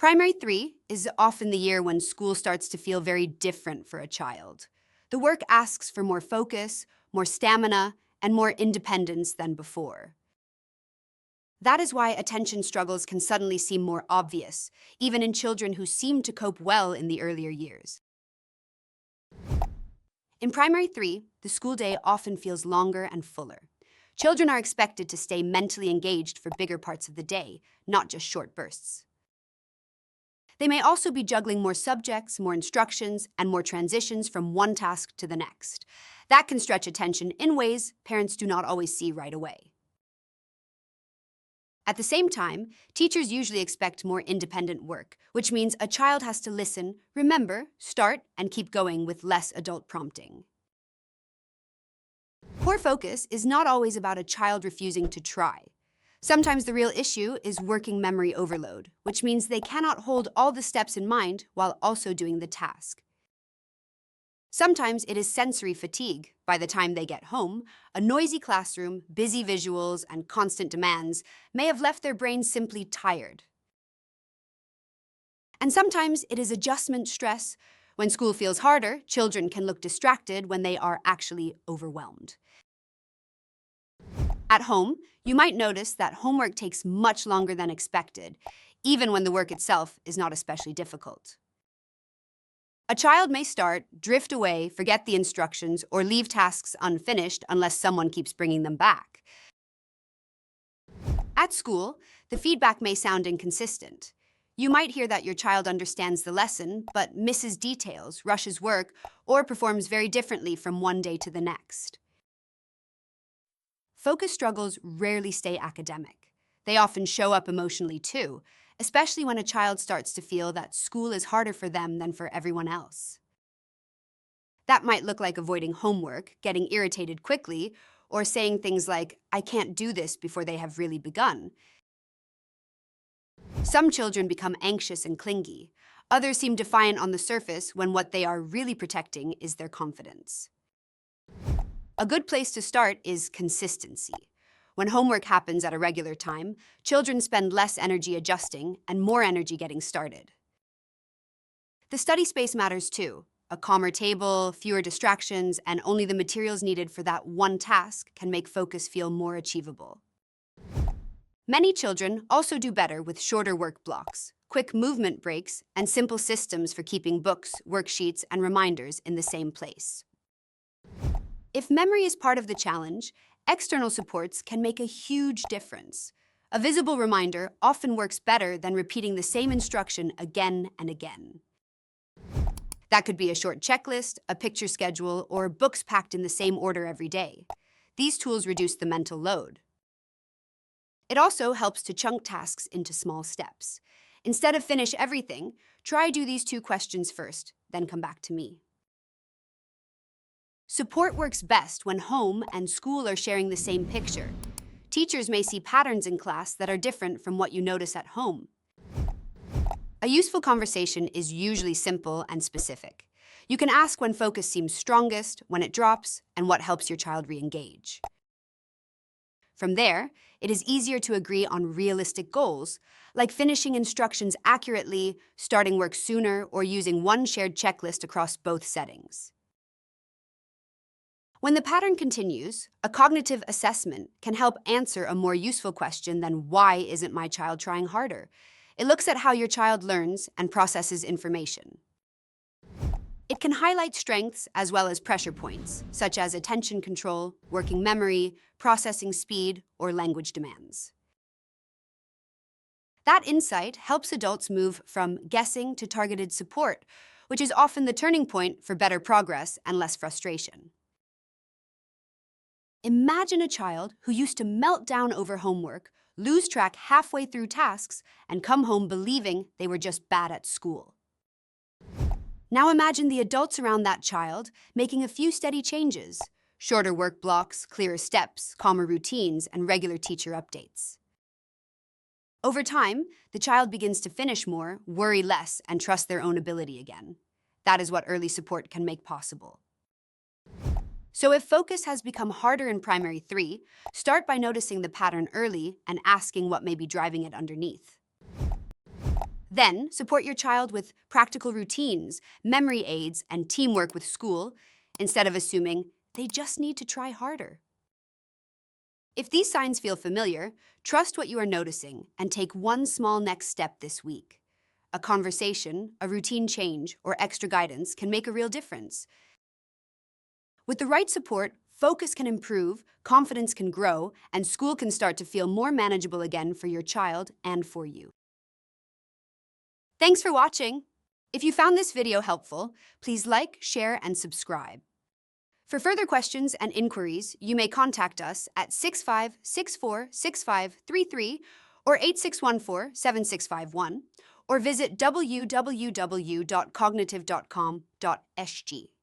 Primary 3 is often the year when school starts to feel very different for a child. The work asks for more focus, more stamina, and more independence than before. That is why attention struggles can suddenly seem more obvious, even in children who seem to cope well in the earlier years. In Primary 3, the school day often feels longer and fuller. Children are expected to stay mentally engaged for bigger parts of the day, not just short bursts. They may also be juggling more subjects, more instructions, and more transitions from one task to the next. That can stretch attention in ways parents do not always see right away. At the same time, teachers usually expect more independent work, which means a child has to listen, remember, start, and keep going with less adult prompting. Poor focus is not always about a child refusing to try. Sometimes the real issue is working memory overload, which means they cannot hold all the steps in mind while also doing the task. Sometimes it is sensory fatigue. By the time they get home, a noisy classroom, busy visuals, and constant demands may have left their brains simply tired. And sometimes it is adjustment stress. When school feels harder, children can look distracted when they are actually overwhelmed. At home, you might notice that homework takes much longer than expected, even when the work itself is not especially difficult. A child may start, drift away, forget the instructions, or leave tasks unfinished unless someone keeps bringing them back. At school, the feedback may sound inconsistent. You might hear that your child understands the lesson, but misses details, rushes work, or performs very differently from one day to the next. Focus struggles rarely stay academic. They often show up emotionally too, especially when a child starts to feel that school is harder for them than for everyone else. That might look like avoiding homework, getting irritated quickly, or saying things like, "I can't do this," before they have really begun. Some children become anxious and clingy. Others seem defiant on the surface when what they are really protecting is their confidence. A good place to start is consistency. When homework happens at a regular time, children spend less energy adjusting and more energy getting started. The study space matters too. A calmer table, fewer distractions, and only the materials needed for that one task can make focus feel more achievable. Many children also do better with shorter work blocks, quick movement breaks, and simple systems for keeping books, worksheets, and reminders in the same place. If memory is part of the challenge, external supports can make a huge difference. A visible reminder often works better than repeating the same instruction again and again. That could be a short checklist, a picture schedule, or books packed in the same order every day. These tools reduce the mental load. It also helps to chunk tasks into small steps. Instead of finish everything, try do these 2 questions first, then come back to me. Support works best when home and school are sharing the same picture. Teachers may see patterns in class that are different from what you notice at home. A useful conversation is usually simple and specific. You can ask when focus seems strongest, when it drops, and what helps your child re-engage. From there, it is easier to agree on realistic goals, like finishing instructions accurately, starting work sooner, or using one shared checklist across both settings. When the pattern continues, a cognitive assessment can help answer a more useful question than "Why isn't my child trying harder?" It looks at how your child learns and processes information. It can highlight strengths as well as pressure points, such as attention control, working memory, processing speed, or language demands. That insight helps adults move from guessing to targeted support, which is often the turning point for better progress and less frustration. Imagine a child who used to melt down over homework, lose track halfway through tasks, and come home believing they were just bad at school. Now imagine the adults around that child making a few steady changes: shorter work blocks, clearer steps, calmer routines, and regular teacher updates. Over time, the child begins to finish more, worry less, and trust their own ability again. That is what early support can make possible. So if focus has become harder in Primary 3, start by noticing the pattern early and asking what may be driving it underneath. Then, support your child with practical routines, memory aids, and teamwork with school, instead of assuming they just need to try harder. If these signs feel familiar, trust what you are noticing and take one small next step this week. A conversation, a routine change, or extra guidance can make a real difference. With the right support, focus can improve, confidence can grow, and school can start to feel more manageable again for your child and for you. Thanks for watching. If you found this video helpful, please like, share, and subscribe. For further questions and inquiries, you may contact us at 65646533 or 8614-7651, or visit www.cognitive.com.sg.